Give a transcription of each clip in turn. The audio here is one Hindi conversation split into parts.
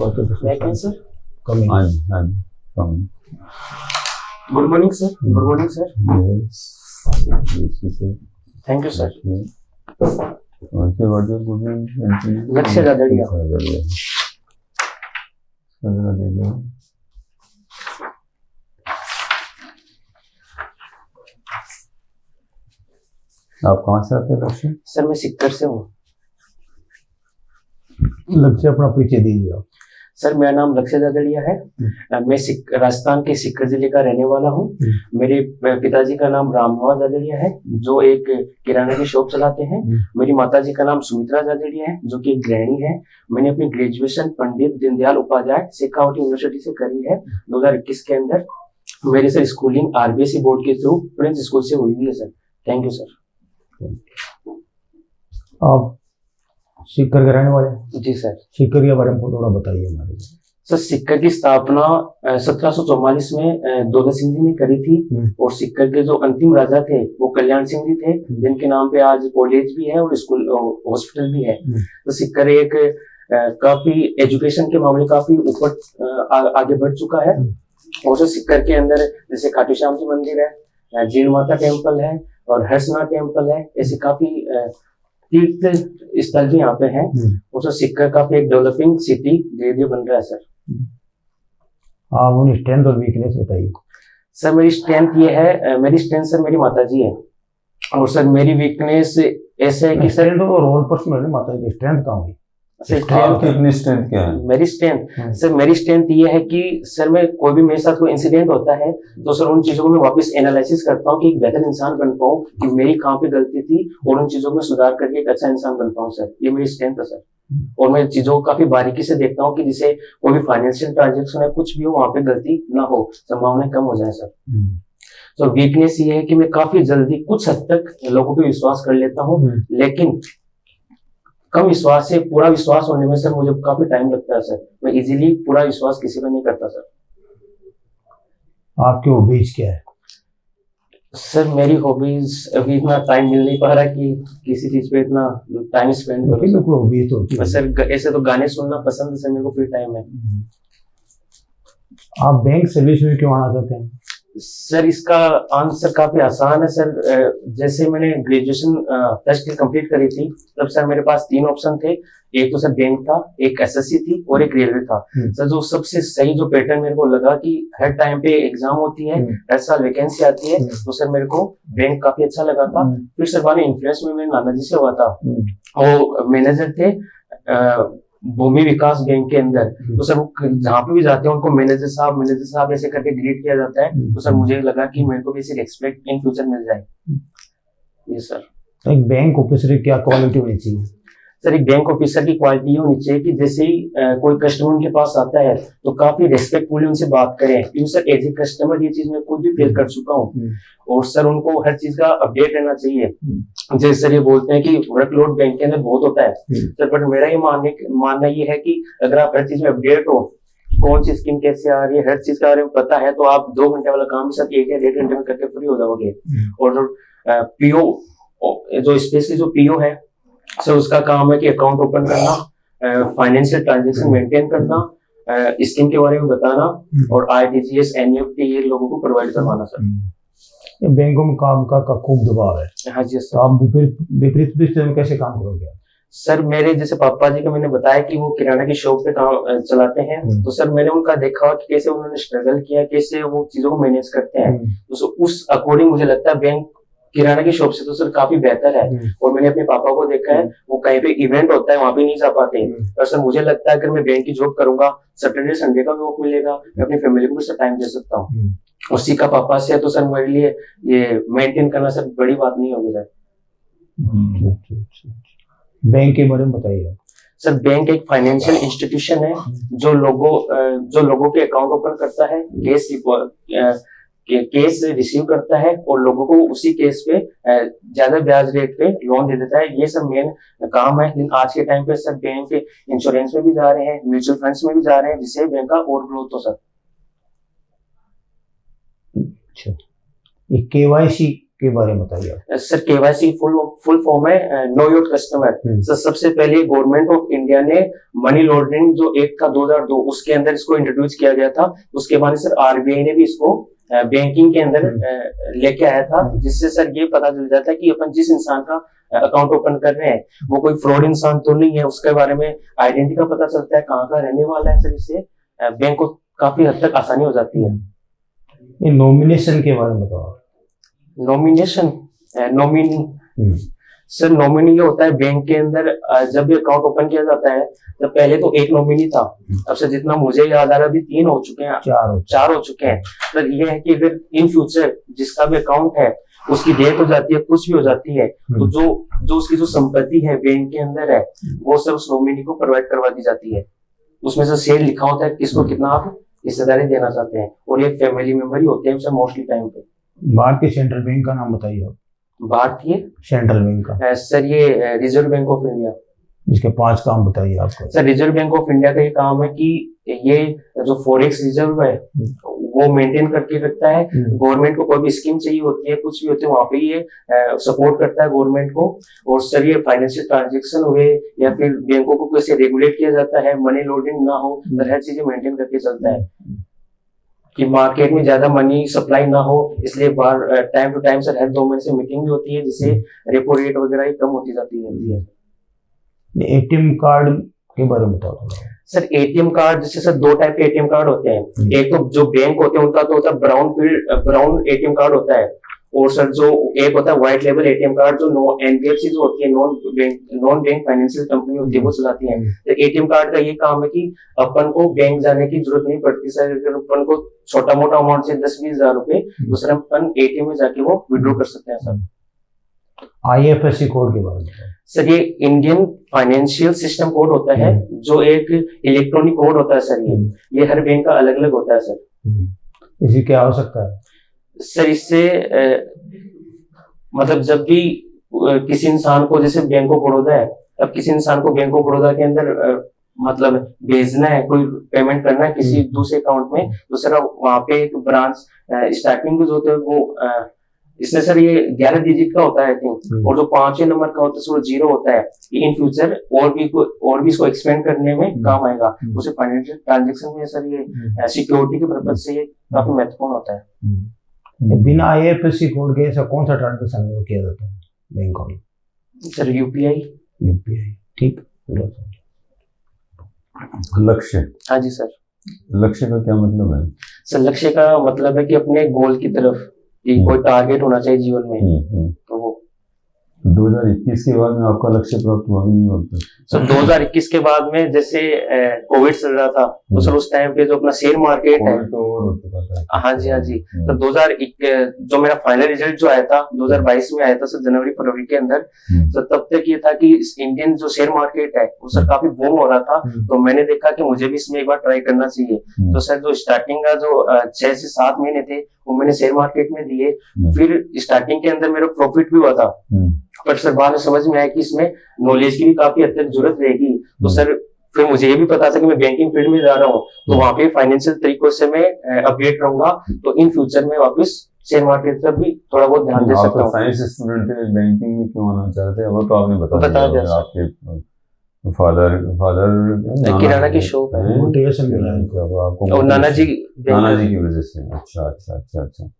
बात करते बैक सर। कमिंग। हाँ जी, हाँ जी, coming. Good morning sir. Good morning sir. Thank you sir. वैसे what is good name? Lakshya Jadadiya. आप कहाँ से आते हैं लक्ष्य? सर मैं सिक्कर से हूँ। लक्ष्य अपना परिचय दीजिए आप। सर मेरा नाम लक्ष्य जादड़िया है। मैं राजस्थान के सिक्कर जिले का रहने वाला हूँ। मेरे पिताजी का नाम रामनवास जादड़िया है जो एक किराना की शॉप चलाते हैं। मेरी माताजी का नाम सुमित्रा जादड़िया है जो कि एक गृहिणी है। मैंने अपनी ग्रेजुएशन पंडित दीनदयाल उपाध्याय शेखावट यूनिवर्सिटी से करी है 2021 के अंदर। मेरी सर स्कूलिंग आरबीएसई बोर्ड के थ्रू प्रिंस स्कूल से हुई है सर। Thank you sir. आप सीकर के रहने वाले हैं? जी सर। सीकर के बारे में थोड़ा बताइए हमारे को। सर सिक्कर की स्थापना 1744 में दौलत सिंह जी ने करी थी। और सिक्कर के जो अंतिम राजा थे वो कल्याण सिंह जी थे जिनके नाम पे आज कॉलेज भी है और स्कूल हॉस्पिटल भी है। तो सिक्कर एक काफी एजुकेशन के मामले काफी ऊपर आगे बढ़ चुका है। और जो सिक्कर के अंदर जैसे खाटू श्याम जी मंदिर है, जीण माता टेम्पल है और हर्षनाथ टेम्पल है, ऐसे काफी तीर्थ स्थल भी यहाँ पे हैं। और सर सिक्कर काफी एक डेवलपिंग सिटी धीरे धीरे बन रहा है सर। आप अपनी स्ट्रेंथ और वीकनेस बताइए। सर मेरी स्ट्रेंथ ये है, मेरी स्ट्रेंथ सर मेरी माताजी है। और सर मेरी वीकनेस ऐसे है कि सर स्ट्रेंथ तो रोल पर्सन है ना, माताजी स्ट्रेंथ कहाँ हुई? आपकी अपनी स्ट्रेंथ क्या है? मेरी स्ट्रेंथ सर मेरी स्ट्रेंथ ये है कि सर मैं कोई भी मेरे साथ कोई इंसिडेंट होता है तो सर उन चीजों को मैं वापस एनालिसिस करता हूँ कि एक बेहतर इंसान बन पाऊँ कि मेरी कहाँ पे गलती थी और उन चीजों में सुधार करके एक अच्छा इंसान बन पाऊँ सर। ये मेरी स्ट्रेंथ है सर। और मैं चीजों को काफी बारीकी से देखता हूँ कि जिसे कोई भी फाइनेंशियल ट्रांजेक्शन है कुछ भी हो वहां पे गलती ना हो, संभावनाएं कम हो जाए सर। तो वीकनेस ये है कि मैं काफी जल्दी कुछ हद तक लोगों पे विश्वास कर लेता हूँ, लेकिन कम विश्वास से पूरा विश्वास होने में सर मुझे काफी टाइम लगता है सर। मैं इजीली पूरा विश्वास किसी पे नहीं करता सर। आपकी हॉबीज क्या है? सर मेरी हॉबीज अभी इतना टाइम मिल नहीं पा रहा कि किसी चीज पे इतना टाइम स्पेंड करूं। मेरे को हॉबीज तो होती है सर ऐसे तो गाने सुनना पसंद है सर, मेरे को फ्री टाइम है। आप बैंक सर्विस में क्यों आना चाहते हैं? सर इसका आंसर काफी आसान है सर। जैसे मैंने ग्रेजुएशन फर्स्ट ईयर कंप्लीट करी थी तब सर मेरे पास 3 ऑप्शन थे। एक तो सर बैंक था, एक एसएससी थी और एक रेलवे था। सर जो सबसे सही जो पैटर्न मेरे को लगा कि हर टाइम पे एग्जाम होती है, हर साल वैकेंसी आती है, तो सर मेरे को बैंक काफी अच्छा लगा था। फिर सर बाद में इन्फ्लुएंस में मेरे नाना जी से हुआ था, वो मैनेजर थे भूमि विकास बैंक के अंदर। तो सर वो जहाँ पे भी जाते हैं उनको मैनेजर साहब ऐसे करके ग्रीट किया जाता है। तो सर मुझे लगा कि मेरे को भी ऐसी रिस्पेक्ट इन फ्यूचर मिल जाए। ये सर एक बैंक ऑफिसर की क्या क्वालिटी होनी चाहिए? सर एक बैंक ऑफिसर की क्वालिटी होनी चाहिए कि जैसे ही कोई कस्टमर उनके पास आता है तो काफी रेस्पेक्टफुली उनसे बात करें क्योंकि सर एज ए कस्टमर ये चीज मैं खुद भी फील कर चुका हूँ। और सर उनको हर चीज का अपडेट रहना चाहिए। जैसे सर ये बोलते हैं कि वर्कलोड बैंक के अंदर बहुत होता है सर, बट मेरा ये मानना ये है कि अगर आप हर चीज में अपडेट हो, कौन सी स्कीम कैसे आ रही है, हर चीज के बारे में पता है, तो आप 2 घंटे वाला काम भी सर 1 या 1.5 घंटे में करके फ्री हो जाओगे। और जो पीओ जो स्पेशली जो पीओ है सर उसका काम है कि अकाउंट ओपन करना, फाइनेंशियल ट्रांजेक्शन मेंटेन करना, स्कीम के बारे में बताना और आरटीजीएस एनईएफटी ये लोगों को प्रोवाइड करवाना सर। बैंकों में काम का खूब दबाव है। हाँ जी सर। तो आप विपरीत परिस्थिति में कैसे काम करोगे? सर मेरे जैसे पापा जी का मैंने बताया कि वो किराना की शॉप पे काम चलाते हैं, तो सर मैंने उनका देखा कि कैसे उन्होंने स्ट्रगल किया, कैसे वो चीजों को मैनेज करते हैं। तो उस अकॉर्डिंग मुझे लगता है बैंक किराना की शॉप से तो सर काफी बेहतर है। और मैंने अपने पापा को देखा है वो कहीं पे इवेंट होता है वहां पे नहीं जा पाते। और सर मुझे लगता है अगर मैं बैंक की जॉब करूंगा सैटरडे संडे का भी ऑफ मिलेगा, मैं अपनी फैमिली को भी सर टाइम दे सकता हूँ। उसी का पापा से है तो सर मेरे लिए ये मेंटेन करना सर बड़ी बात नहीं होगी सर। बैंक के बारे में बताइए। सर बैंक एक फाइनेंशियल इंस्टीट्यूशन है जो लोगों के अकाउंट ओपन करता है, केस रिसीव करता है और लोगों को उसी केस पे ज्यादा ब्याज रेट पे लोन दे देता है। ये सब मेन काम है। लेकिन आज के टाइम पे सर बैंक इंश्योरेंस में भी जा रहे हैं, म्यूचुअल फंड्स में भी जा रहे हैं, जिससे बैंक का और ग्रोथ हो सर। अच्छा, ये केवाईसी के बारे में बताइए आप। सर केवाईसी फुल फॉर्म है नो योर कस्टमर। सर सबसे पहले गवर्नमेंट ऑफ इंडिया ने मनी लॉन्ड्रिंग जो एक्ट था 2002 उसके अंदर इसको इंट्रोड्यूस किया गया था। उसके बाद सर आरबीआई ने भी इसको बैंकिंग के अंदर लेके आया था, जिससे सर ये पता चल जाता है कि अपन जिस इंसान का अकाउंट ओपन कर रहे हैं वो कोई फ्रॉड इंसान तो नहीं है, उसके बारे में आइडेंटिटी का पता चलता है, कहाँ का रहने वाला है। सर इससे बैंक को काफी हद तक आसानी हो जाती है। ये नॉमिनेशन के बारे में बताओ। नॉमिनेशन नॉमिनी सर नॉमिनी ये होता है बैंक के अंदर जब भी अकाउंट ओपन किया जाता है तो पहले तो एक नॉमिनी था, अब से जितना मुझे याद आ रहा है अभी 3 हो चुके हैं, 4 हो चुके हैं। सर ये है कि अगर इन फ्यूचर जिसका भी अकाउंट है उसकी डेथ हो जाती है, कुछ भी हो जाती है, तो जो उसकी जो संपत्ति है बैंक के अंदर है वो सब उस नॉमिनी को प्रोवाइड करवा दी जाती है। उसमें से शेयर लिखा होता है किसको कितना आप हिस्सेदारी देना चाहते हैं, और ये फैमिली मेंबर ही होते हैं सर मोस्टली टाइम पे। भारतीय सेंट्रल बैंक का नाम बताइए आप। भारतीय सेंट्रल बैंक का सर ये रिजर्व बैंक ऑफ इंडिया। इसके 5 काम बताइए आपको। Sir reserve bank of India का ये काम है कि ये जो फॉरेक्स रिजर्व है वो मेंटेन करके रखता है। गवर्नमेंट को कोई भी स्कीम चाहिए होती है, कुछ भी होते हैं वहां पे ये सपोर्ट करता है गवर्नमेंट को। और सर ये फाइनेंशियल ट्रांजेक्शन हुए या फिर बैंकों को कैसे रेगुलेट किया जाता है, मनी लॉन्ड्रिंग ना हो, तो हर चीजें मेंटेन करके चलता है कि मार्केट में ज्यादा मनी सप्लाई ना हो। इसलिए बार टाइम टू टाइम सर हर 2 महीने से मीटिंग भी होती है, जिससे रेपो रेट वगैरह ही कम होती जाती रहती है। एटीएम कार्ड के बारे में बताओ। सर एटीएम कार्ड जैसे सर 2 टाइप के एटीएम कार्ड होते हैं। एक तो जो बैंक होते हैं उनका तो होता है ब्राउन एटीएम कार्ड होता है, और सर जो एक होता है व्हाइट लेबल एटीएम कार्ड जो एनबीएफसी जो होती है नॉन बैंक फाइनेंशियल कंपनी होती है वो चलाती है। तो एटीएम कार्ड का ये काम है कि अपन को बैंक जाने की जरूरत नहीं पड़ती सर। अगर अपन को छोटा मोटा अमाउंट से 10-20 हजार रुपए तो सर अपन एटीएम में जाके वो विड्रॉ कर सकते हैं। सर आईएफएससी कोड के बारे में बताओ। सर ये इंडियन फाइनेंशियल सिस्टम कोड होता है, जो एक इलेक्ट्रॉनिक कोड होता है सर। ये हर बैंक का अलग अलग होता है सर। इसकी क्या आवश्यकता है? सर इससे मतलब जब भी किसी इंसान को, जैसे बैंक ऑफ बड़ौदा है, अब किसी इंसान को बैंक ऑफ बड़ौदा के अंदर मतलब भेजना है, कोई पेमेंट करना है किसी दूसरे अकाउंट में, तो सर वहां पे एक ब्रांच स्टार्टिंग जो होता है वो इसमें सर ये 11 डिजिट का होता है आई थिंक, और जो 5वें नंबर का होता है वो 0 होता है। इन फ्यूचर और भी इसको एक्सपेंड करने में काम आएगा। उसे फाइनेंशियल ट्रांजेक्शन में सर ये सिक्योरिटी के पर्पज से ये काफी महत्वपूर्ण होता है। बिना आईएफएससी कोड के ऐसा कौन सा ट्रांजेक्शन किया जाता है बैंकों में? Sir UPI. ठीक। लक्ष्य। हाँ जी सर। लक्ष्य का क्या मतलब है? सर लक्ष्य का मतलब है कि अपने गोल की तरफ कि कोई टारगेट होना चाहिए जीवन में। तो वो 2021 के बाद में आपका लक्ष्य प्राप्त हुआ नहीं होता? सर 2021 के बाद में जैसे कोविड चल रहा था तो सर उस टाइम पे जो अपना शेयर मार्केट है, हाँ जी, तो 2001 जो मेरा फाइनल रिजल्ट जो आया था 2022 में आया था सर, जनवरी फरवरी के अंदर। तो तब तक ये था कि इंडियन जो शेयर मार्केट है वो सर काफी बूम हो रहा था, तो मैंने देखा कि मुझे भी इसमें एक बार ट्राई करना चाहिए। तो सर जो स्टार्टिंग का जो 6 से 7 महीने थे वो मैंने शेयर मार्केट में दिए। फिर स्टार्टिंग के अंदर मेरा प्रॉफिट भी हुआ था, पर सर बाद में समझ में आया कि इसमें नॉलेज की भी काफी हद तक जरूरत रहेगी। तो सर फिर मुझे ये भी पता था कि मैं बैंकिंग फील्ड में जा रहा हूँ, तो वहाँ पे फाइनेंशियल तरीकों से मैं अपडेट रहूंगा, तो इन फ्यूचर में वापस शेयर मार्केट पर भी थोड़ा बहुत ध्यान दे सकता हूँ। साइंस स्टूडेंट थे, बैंकिंग में क्यों आना चाहते हैं वो तो आपने बता दिया। आपके फादर किराना की शॉप है, मोटिवेशन मिला है आपको, और नाना जी की वजह से। अच्छा।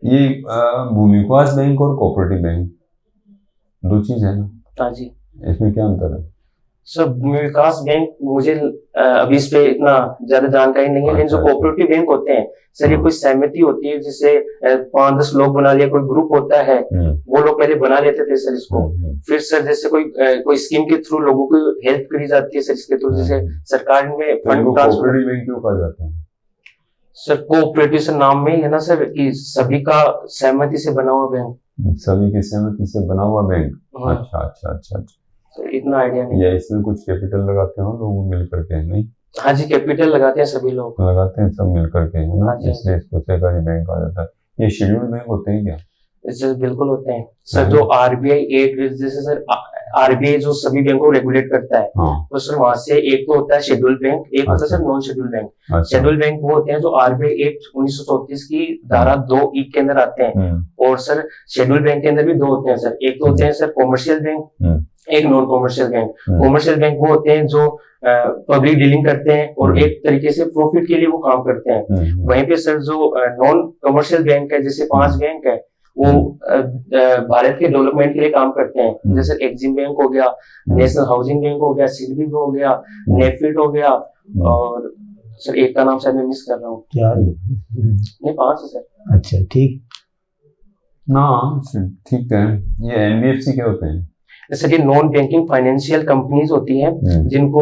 ये भूमि विकास बैंक और कोऑपरेटिव बैंक 2 चीज है ना? हाँ जी। इसमें क्या अंतर है? सर भूमि विकास बैंक मुझे अभी इस पे इतना ज्यादा जानकारी नहीं है, लेकिन जो कोऑपरेटिव बैंक होते हैं सर ये कोई सहमति होती है, जिससे 5-10 लोग बना लिया, कोई ग्रुप होता है, वो लोग पहले बना लेते थे सर इसको। फिर सर जैसे कोई स्कीम के थ्रू लोगों को हेल्प करी जाती है सर इसके थ्रू, जैसे सरकार में फंड ट्रांसफर। बैंक क्यों कहा जाता है सर? कोऑपरेटिव सर नाम में है ना सर कि सभी का सहमति से बना हुआ बैंक। सभी की सहमति से बना हुआ बैंक। अच्छा। इतना आइडिया नहीं या इसमें कुछ कैपिटल लगाते हो लोग मिल करके? नहीं, हाँ जी, कैपिटल लगाते हैं सभी लोग, लगाते हैं सब मिल करके, है ना? इसलिए इसको सहकारी बैंक आ जाता है। ये शेड्यूल्ड बैंक होते हैं क्या? सर बिल्कुल होते हैं सर। जो आरबीआई एक्ट जैसे सर आरबीआई जो सभी बैंकों को रेगुलेट करता है, हाँ तो सर वहां से एक तो होता है शेड्यूल बैंक, एक होता है अच्छा। Sir non schedule bank. अच्छा शेड्यूल बैंक वो होते हैं जो आरबीआई एक्ट 1934 की धारा 2(e) के अंदर आते हैं। और सर शेड्यूल बैंक के अंदर भी दो होते हैं सर, एक तो होते हैं सर कॉमर्शियल बैंक, एक non commercial bank. Commercial bank वो होते हैं जो पब्लिक डीलिंग करते हैं और एक तरीके से प्रॉफिट के लिए वो काम करते हैं। वहीं पे सर जो नॉन कमर्शियल बैंक है, जैसे 5 बैंक है, वो भारत के डेवलपमेंट के लिए काम करते हैं। जैसे एक्सिम बैंक हो गया, नेशनल हाउसिंग बैंक हो गया, सिडबी हो गया, नेफिड हो गया, और सर एक का नाम शायद मैं मिस कर रहा हूँ। क्या ये? नहीं 5 है सर। अच्छा ठीक। ना ठीक है। ये एनबीएफसी क्या होते हैं? जैसे कि नॉन बैंकिंग फाइनेंशियल कंपनीज होती हैं, जिनको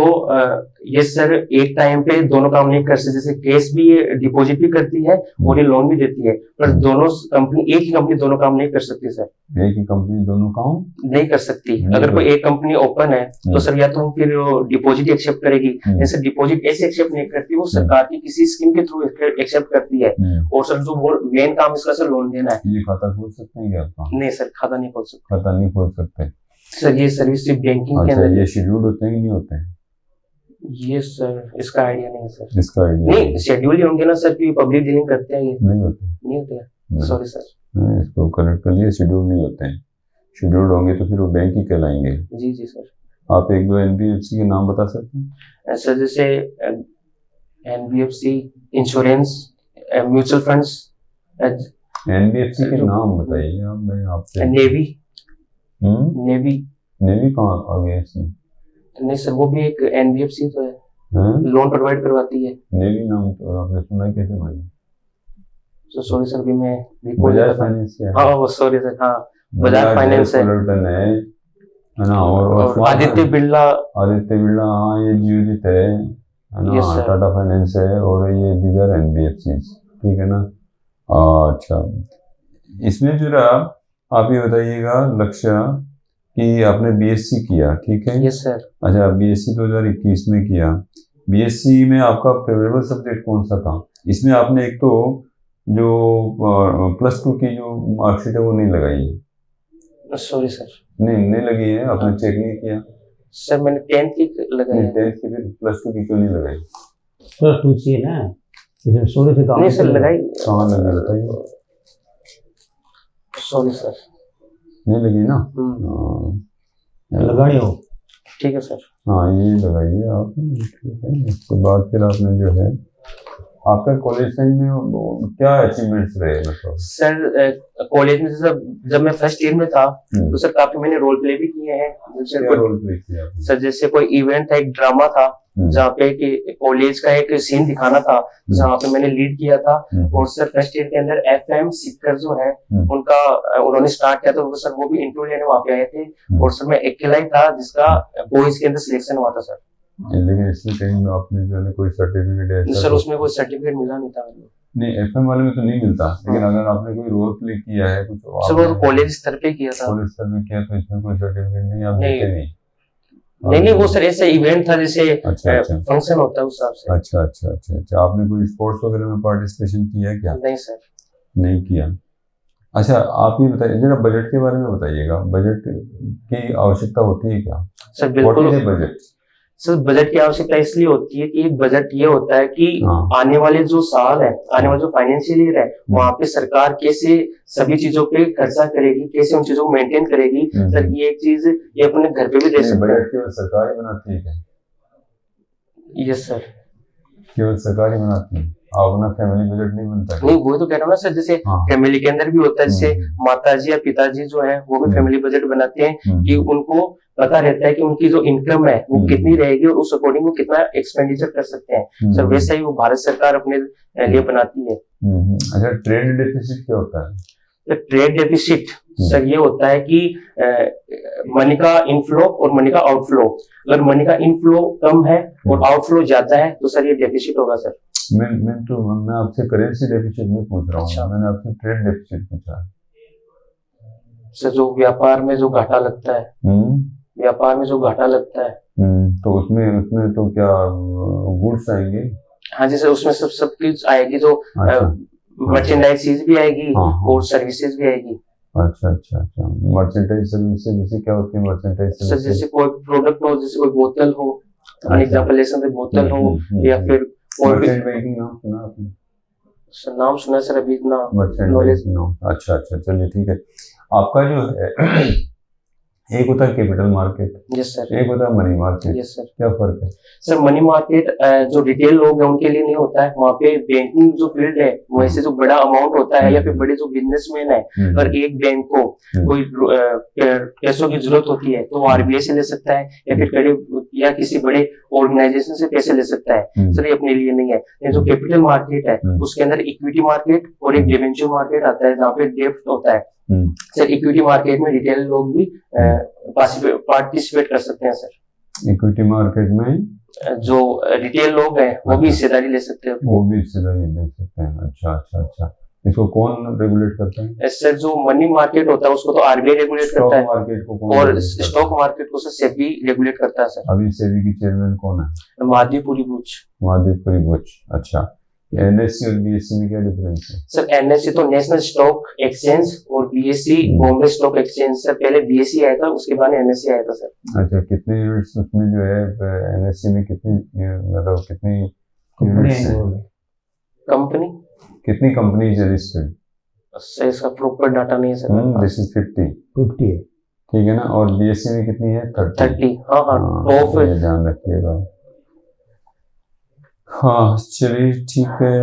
ये सर एक टाइम पे दोनों काम नहीं कर सकते। जैसे कैश भी ये डिपॉजिट भी करती है और ये लोन भी देती है, पर दोनों कंपनी, एक ही कंपनी दोनों काम नहीं कर सकती सर। एक ही कंपनी दोनों काम नहीं कर सकती। अगर कोई एक कंपनी ओपन है तो सर या तो फिर डिपॉजिट एक्सेप्ट करेगी, जैसे डिपॉजिट ऐसे एक्सेप्ट नहीं करती, वो सरकार की किसी स्कीम के थ्रू एक्सेप्ट करती है। और सर जो मेन काम इसका सर लोन देना है। ये खाता खोल सकते हैं क्या आपका? नहीं सर, खाता नहीं खोल सकते। खाता नहीं खोल सकते सर ये सर्विस सिर्फ बैंकिंग के अच्छा, अंदर। ये शेड्यूल्ड होते हैं कि नहीं होते हैं? ये सर इसका आइडिया नहीं है सर। इसका आइडिया नहीं शेड्यूल ही होंगे ना सर, कि पब्लिक डीलिंग करते हैं ये। नहीं होते? नहीं होते, सॉरी सर। इसको करेक्ट कर लिया, शेड्यूल नहीं होते हैं। शेड्यूल्ड होंगे तो फिर वो बैंक ही कहलाएंगे। जी जी सर। आप एक दो एनबीएफसी के नाम बता सकते हैं? सर जैसे NBFC, insurance, mutual funds, NBFC के नाम बताइए आप। मैं आपसे नेवी। नेवी। नेवी कहाँ आ गया इसमें? नहीं सर, वो भी एक एनबीएफसी तो है, लोन प्रोवाइड करवाती है। नेवी नाम तो आपने सुना कैसे भाई? तो सॉरी सर, भी मैं बजाज फाइनेंस है। हाँ वो सॉरी सर, हाँ बजाज फाइनेंस है ना। और आदित्य बिरला। आदित्य बिरला, हाँ ये जियोजित है ना। टाटा फाइनेंस है, और ये दीगर एनबीएफसी, ठीक है ना। अच्छा, इसमें जो आप ये बताइएगा लक्ष्य कि आपने बीएससी किया, ठीक है? Yes sir. अच्छा, बीएससी 2021 में किया। बीएससी में आपका फेवरेबल सब्जेक्ट कौन सा था? इसमें आपने एक तो जो +2 की जो मार्कशीट है वो नहीं लगाई है। Sorry sir. नहीं लगी है, आपने चेक नहीं किया? सर मैंने 10th की लगाई है। 10th की, फिर +2 की क्यों नहीं लगाई? +2 चाहिए ना, इसमें सॉरी से काम नहीं सर लगाई। कहाँ लगी बताइए? सॉरी सर, नहीं लगी ना। लगानी हो, ठीक है सर। हाँ ये लगाइए आप, ठीक है। उसके बाद फिर आपने जो है आपका कॉलेज टाइम में क्या अचीवमेंट्स रहे? मतलब सर कॉलेज में जब मैं फर्स्ट ईयर में था तो सर काफी मैंने रोल प्ले भी किए हैं। क्या रोल प्ले किया आपने? सर जैसे कोई इवेंट था, एक ड्रामा था जहाँ पे कि कॉलेज का एक सीन दिखाना था, जहाँ पे मैंने लीड किया था। और सर फर्स्ट ईयर के अंदर FM सिक्कर जो है उनका उन्होंने स्टार्ट किया, तो सर वो भी इंटरव्यू लेने वहाँ पे आए थे। और सर मैं अकेला ही था जिसका बॉयज के अंदर सिलेक्शन हुआ था सर। लेकिन इसमें कहीं आपने जो है कोई सर्टिफिकेट है? सर उसमें कोई सर्टिफिकेट मिला नहीं था मेरे। नहीं, FM वाले में तो नहीं मिलता, लेकिन अगर आपने कोई रोल प्ले किया है कुछ, सर वो कॉलेज स्तर पे किया था। कॉलेज स्तर पे किया तो इसमें कोई सर्टिफिकेट नहीं, आप देते नहीं? नहीं वो सर ऐसे इवेंट था जैसे फंक्शन होता है उस हिसाब से। अच्छा। आपने कोई स्पोर्ट्स वगैरह में पार्टिसिपेशन किया है क्या? नहीं सर। नहीं किया। अच्छा, आप ये बताइए जरा बजट के बारे में बताइएगा। बजट की आवश्यकता होती है क्या? सर बिल्कुल। बजट सर बजट की आवश्यकता इसलिए होती है कि एक बजट ये होता है कि आने वाले जो साल है, आने वाले जो फाइनेंशियल ईयर है, वहाँ पे सरकार कैसे सभी चीजों पे खर्चा करेगी, कैसे उन चीजों को मेंटेन करेगी। सर ये एक चीज ये अपने घर पे भी दे सकते हैं। बजट केवल सरकार ही बनाती है क्या? यस सर, केवल सरकार ही बनाती है, अपना फैमिली बजट नहीं बनता? नहीं वो तो कह रहा हूँ ना सर, जैसे फैमिली के अंदर भी होता है, जैसे माताजी या पिताजी जो है वो भी फैमिली बजट बनाते हैं कि उनको पता रहता है कि उनकी जो इनकम है वो कितनी रहेगी और उस अकॉर्डिंग वो कितना एक्सपेंडिचर कर सकते हैं। सर वैसे ही वो भारत सरकार अपने लिए बनाती है। अच्छा, ट्रेड डेफिसिट क्या होता है? तो ट्रेड डेफिसिट सर ये होता है कि मनी का इनफ्लो और मनी का आउटफ्लो। अगर मनी का इनफ्लो कम है और आउटफ्लो ज्यादा है तो सर ये डेफिसिट होगा सर। मैं आपसे करेंसी डेफिसिट नहीं पूछ रहा हूँ। अच्छा। मैंने आपसे ट्रेड डेफिसिट पूछा है। सर जो व्यापार में जो घाटा लगता है, व्यापार में जो घाटा लगता है, तो उसमें तो क्या गुड्स आएंगे? हाँ जी सर, उसमें सब कुछ आएगी, जो मर्चेंडाइज चीज भी आएगी और सर्विसेज भी आएगी। अच्छा अच्छा अच्छा। मर्चेंटाइज सर्विसेज जैसे क्या होती है मर्चेंटाइज सर सर्विसेज? जैसे कोई प्रोडक्ट हो, जैसे कोई बोतल हो, एग्जाम्पल ले सकते हैं, बोतल हो, या फिर और भी। मर्चेंट बैंकिंग नाम सुना आपने? सर नाम सुना है सर, अभी इतना मर्चेंट नॉलेज। बैंकिंग नाम, अच्छा अच्छा, चलिए ठीक है। आपका जो है एक होता है कैपिटल मार्केट, यस सर। एक होता है मनी मार्केट, यस सर। क्या फर्क है? सर मनी मार्केट जो रिटेल लोग हैं उनके लिए नहीं होता है, वहाँ पे बैंकिंग जो फील्ड है वैसे जो बड़ा अमाउंट होता है या फिर बड़े जो बिजनेसमैन है, अगर एक बैंक को कोई पैसों की जरूरत होती है तो वो आरबीआई से ले सकता है, या फिर कड़े या किसी बड़े ऑर्गेनाइजेशन से पैसे ले सकता है। सर ये अपने लिए नहीं है। ये जो कैपिटल मार्केट है उसके अंदर इक्विटी मार्केट और एक डिवेंचर मार्केट आता है जहाँ पे डेब्ट होता है। सर इक्विटी मार्केट में रिटेल लोग भी पार्टिसिपेट कर सकते हैं सर। इक्विटी मार्केट में जो रिटेल लोग हैं वो भी हिस्सेदारी ले सकते हैं। वो भी हिस्सेदारी ले सकते हैं, अच्छा अच्छा अच्छा। इसको कौन रेगुलेट करता है? सर जो मनी मार्केट होता है उसको तो आरबीआई रेगुलेट करता है, मार्केट को कौन और स्टॉक मार्केट को सर सेबी रेगुलेट करता है सर। अभी सेबी की चेयरमैन कौन है? महादेवपुरी बुच। महादेवपुरी बुच, अच्छा। एनएससी और बीएससी में क्या डिफरेंस है? सर एनएससी तो नेशनल स्टॉक एक्सचेंज और BSc Bombay stock exchange. Sir पहले बीएससी आया था, उसके बाद एनएससी आया था सर। अच्छा, कितने यूनिट्स उसमें जो है एनएससी में कितनी, मतलब कितनी कंपनी कितनी कंपनीज है लिस्टेड? सर इसका प्रॉपर डाटा नहीं है सर। दिस इज 50 है, ठीक है ना। और बीएससी में कितनी है? 30। हाँ हाँ, टॉप ये ध्यान रखिएगा। हाँ चलिए ठीक है।